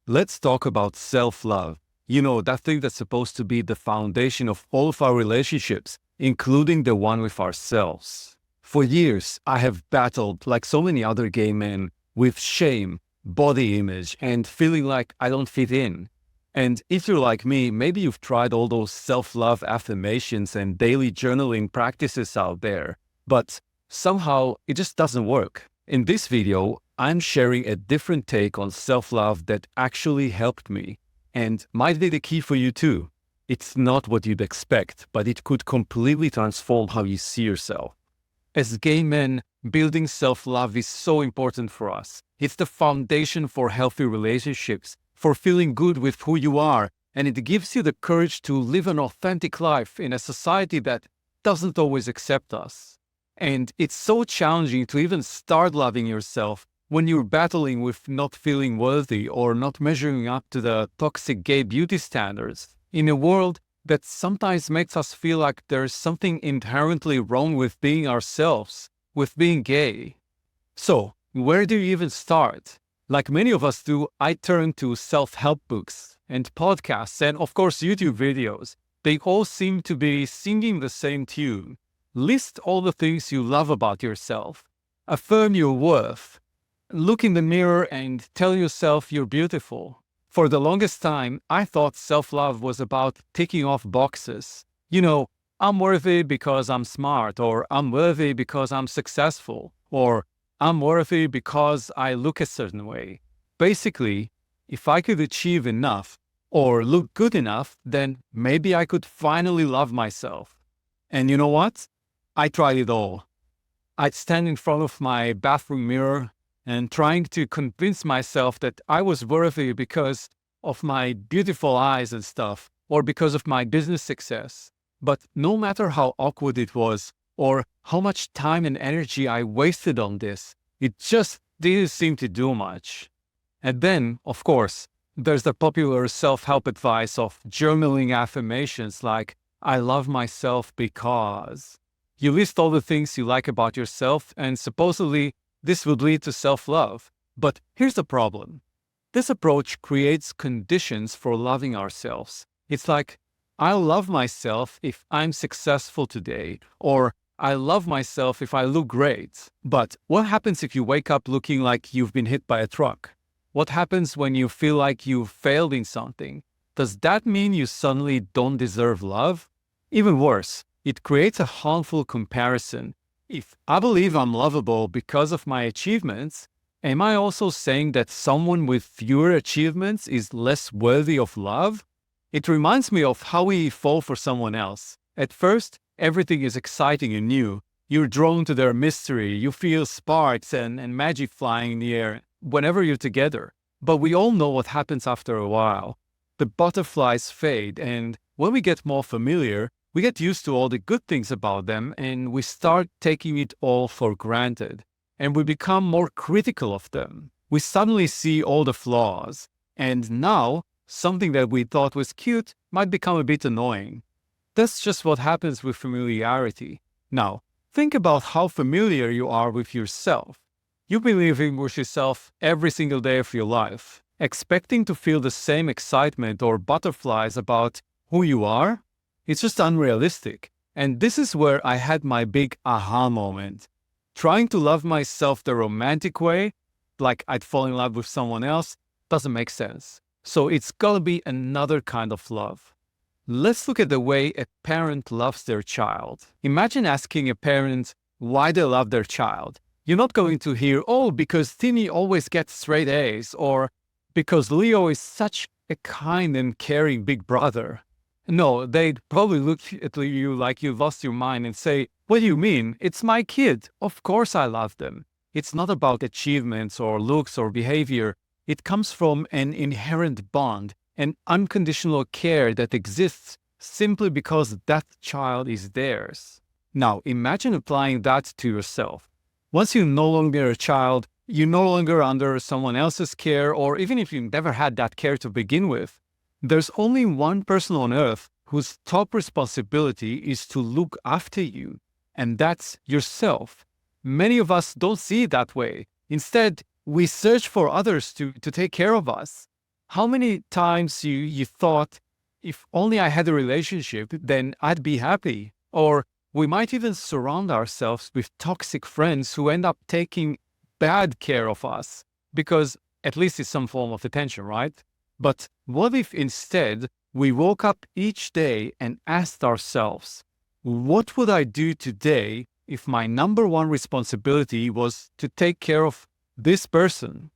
Let's talk about self-love. You know, that thing that's supposed to be the foundation of all of our relationships, including the one with ourselves. For years, I have battled, like so many other gay men, with shame, body image, and feeling like I don't fit in. And if you're like me, maybe you've tried all those self-love affirmations and daily journaling practices out there, but somehow it just doesn't work. In this video, I'm sharing a different take on self-love that actually helped me and might be the key for you too. It's not what you'd expect, but it could completely transform how you see yourself. As gay men, building self-love is so important for us. It's the foundation for healthy relationships, for feeling good with who you are, and it gives you the courage to live an authentic life in a society that doesn't always accept us. And it's so challenging to even start loving yourself when you're battling with not feeling worthy or not measuring up to the toxic gay beauty standards in a world that sometimes makes us feel like there's something inherently wrong with being ourselves, with being gay. So, where do you even start? Like many of us do, I turn to self-help books and podcasts and, of course, YouTube videos. They all seem to be singing the same tune. List all the things you love about yourself. Affirm your worth. Look in the mirror and tell yourself you're beautiful. For the longest time, I thought self-love was about ticking off boxes. You know, I'm worthy because I'm smart, or I'm worthy because I'm successful, or I'm worthy because I look a certain way. Basically, if I could achieve enough or look good enough, then maybe I could finally love myself. And you know what? I tried it all. I'd stand in front of my bathroom mirror and trying to convince myself that I was worthy because of my beautiful eyes and stuff, or because of my business success. But no matter how awkward it was, or how much time and energy I wasted on this, it just didn't seem to do much. And then, of course, there's the popular self-help advice of journaling affirmations like, I love myself because. You list all the things you like about yourself, and supposedly this would lead to self-love. But here's the problem. This approach creates conditions for loving ourselves. It's like, I'll love myself if I'm successful today, or I love myself if I look great. But what happens if you wake up looking like you've been hit by a truck? What happens when you feel like you've failed in something? Does that mean you suddenly don't deserve love? Even worse, it creates a harmful comparison. If I believe I'm lovable because of my achievements, am I also saying that someone with fewer achievements is less worthy of love? It reminds me of how we fall for someone else. At first, everything is exciting and new. You're drawn to their mystery. You feel sparks and magic flying in the air whenever you're together. But we all know what happens after a while. The butterflies fade, and when we get more familiar, we get used to all the good things about them, and we start taking it all for granted. And we become more critical of them. We suddenly see all the flaws. And now, something that we thought was cute might become a bit annoying. That's just what happens with familiarity. Now, think about how familiar you are with yourself. You've been living with yourself every single day of your life, expecting to feel the same excitement or butterflies about who you are? It's just unrealistic. And this is where I had my big aha moment. Trying to love myself the romantic way, like I'd fall in love with someone else, doesn't make sense. So it's gotta be another kind of love. Let's look at the way a parent loves their child. Imagine asking a parent why they love their child. You're not going to hear, oh, because Timmy always gets straight A's, or because Leo is such a kind and caring big brother. No, they'd probably look at you like you've lost your mind and say, what do you mean? It's my kid. Of course I love them. It's not about achievements or looks or behavior. It comes from an inherent bond, an unconditional care that exists simply because that child is theirs. Now, imagine applying that to yourself. Once you're no longer a child, you're no longer under someone else's care, or even if you never had that care to begin with, there's only one person on earth whose top responsibility is to look after you, and that's yourself. Many of us don't see it that way. Instead, we search for others to take care of us. How many times you thought, if only I had a relationship, then I'd be happy? Or we might even surround ourselves with toxic friends who end up taking bad care of us because at least it's some form of attention, right? But what if instead we woke up each day and asked ourselves, what would I do today if my number one responsibility was to take care of this person?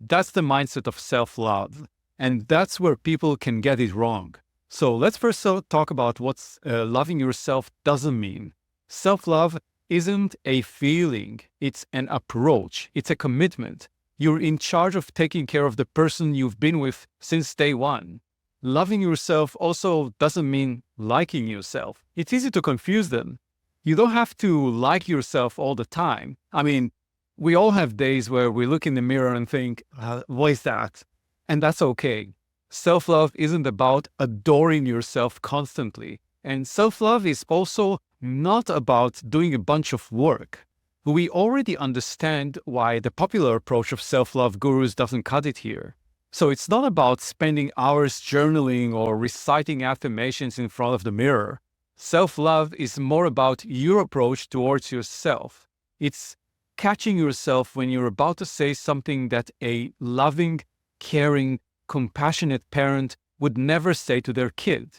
That's the mindset of self-love. And that's where people can get it wrong. So let's first talk about what loving yourself doesn't mean. Self-love isn't a feeling, it's an approach, it's a commitment. You're in charge of taking care of the person you've been with since day one. Loving yourself also doesn't mean liking yourself. It's easy to confuse them. You don't have to like yourself all the time. I mean, we all have days where we look in the mirror and think, what is that? And that's okay. Self-love isn't about adoring yourself constantly. And self-love is also not about doing a bunch of work. We already understand why the popular approach of self-love gurus doesn't cut it here. So it's not about spending hours journaling or reciting affirmations in front of the mirror. Self-love is more about your approach towards yourself. It's catching yourself when you're about to say something that a loving, caring, compassionate parent would never say to their kid.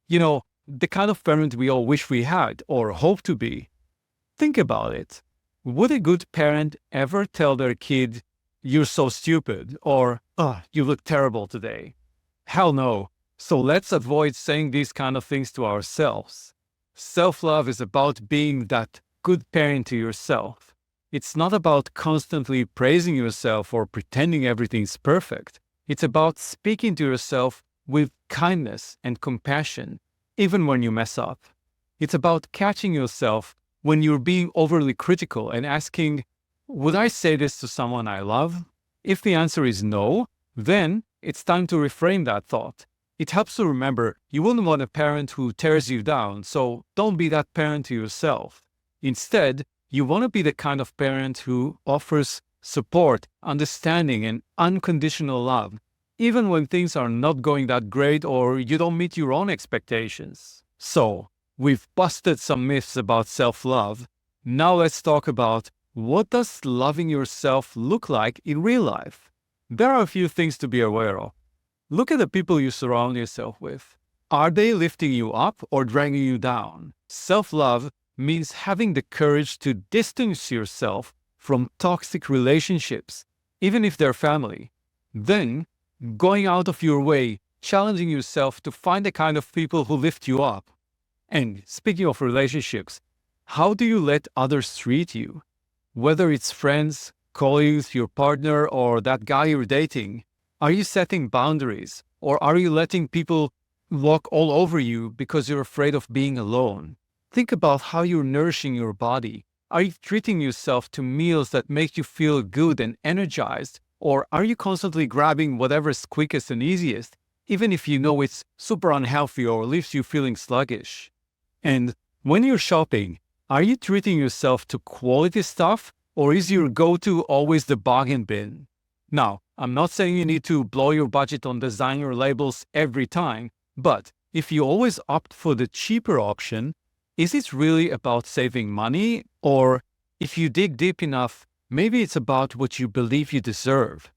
You know, the kind of parent we all wish we had or hope to be. Think about it. Would a good parent ever tell their kid, "You're so stupid," or "You look terrible today"? Hell no. So let's avoid saying these kind of things to ourselves. Self-love is about being that good parent to yourself. It's not about constantly praising yourself or pretending everything's perfect. It's about speaking to yourself with kindness and compassion, even when you mess up. It's about catching yourself when you're being overly critical and asking, would I say this to someone I love? If the answer is no, then it's time to reframe that thought. It helps to remember you wouldn't want a parent who tears you down, so don't be that parent to yourself. Instead, you want to be the kind of parent who offers support, understanding, and unconditional love, even when things are not going that great or you don't meet your own expectations. So, we've busted some myths about self-love. Now let's talk about what does loving yourself look like in real life? There are a few things to be aware of. Look at the people you surround yourself with. Are they lifting you up or dragging you down? Self-love means having the courage to distance yourself from toxic relationships, even if they're family. Then, going out of your way, challenging yourself to find the kind of people who lift you up. And speaking of relationships, how do you let others treat you? Whether it's friends, colleagues, your partner, or that guy you're dating, are you setting boundaries? Or are you letting people walk all over you because you're afraid of being alone? Think about how you're nourishing your body. Are you treating yourself to meals that make you feel good and energized? Or are you constantly grabbing whatever's quickest and easiest, even if you know it's super unhealthy or leaves you feeling sluggish? And when you're shopping, are you treating yourself to quality stuff, or is your go-to always the bargain bin? Now, I'm not saying you need to blow your budget on designer labels every time, but if you always opt for the cheaper option, is it really about saving money? Or if you dig deep enough, maybe it's about what you believe you deserve.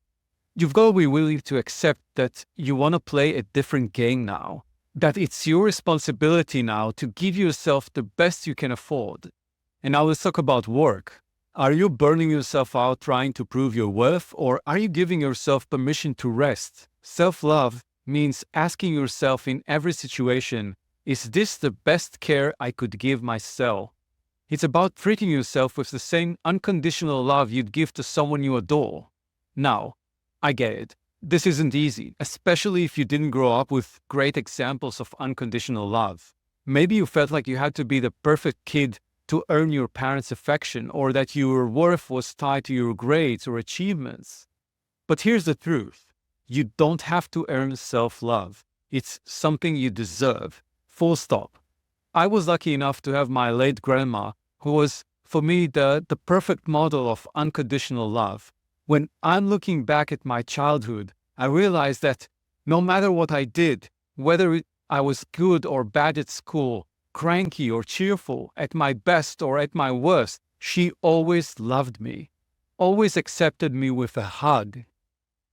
You've got to be willing to accept that you want to play a different game now, that it's your responsibility now to give yourself the best you can afford. And now let's talk about work. Are you burning yourself out trying to prove your worth, or are you giving yourself permission to rest? Self-love means asking yourself in every situation, is this the best care I could give myself? It's about treating yourself with the same unconditional love you'd give to someone you adore. Now, I get it. This isn't easy, especially if you didn't grow up with great examples of unconditional love. Maybe you felt like you had to be the perfect kid to earn your parents' affection, or that your worth was tied to your grades or achievements. But here's the truth. You don't have to earn self-love. It's something you deserve. Full stop. I was lucky enough to have my late grandma, who was, for me, the perfect model of unconditional love. When I'm looking back at my childhood, I realize that No matter what I did, whether I was good or bad at school, cranky or cheerful, at my best or at my worst, she always loved me, always accepted me with a hug.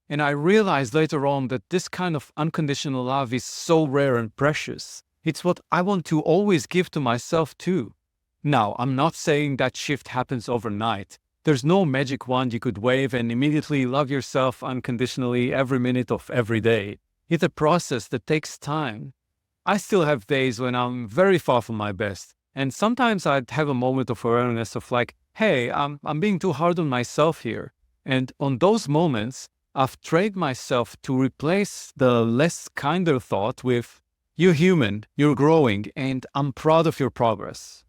And I realized later on that this kind of unconditional love is so rare and precious. It's what I want to always give to myself too. Now, I'm not saying that shift happens overnight. There's no magic wand you could wave and immediately love yourself unconditionally every minute of every day. It's a process that takes time. I still have days when I'm very far from my best. And sometimes I'd have a moment of awareness of like, hey, I'm being too hard on myself here. And on those moments, I've trained myself to replace the less kinder thought with, you're human, you're growing, and I'm proud of your progress.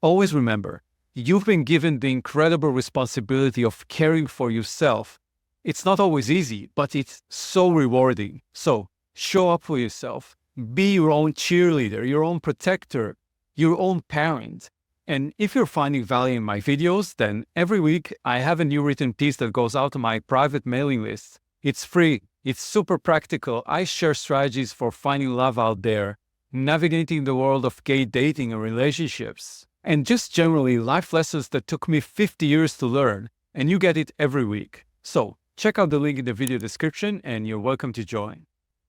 Always remember, you've been given the incredible responsibility of caring for yourself. It's not always easy, but it's so rewarding. So show up for yourself. Be your own cheerleader, your own protector, your own parent. And if you're finding value in my videos, then every week I have a new written piece that goes out to my private mailing list. It's free. It's super practical. I share strategies for finding love out there, navigating the world of gay dating and relationships, and just generally life lessons that took me 50 years to learn, and you get it every week. So check out the link in the video description and you're welcome to join.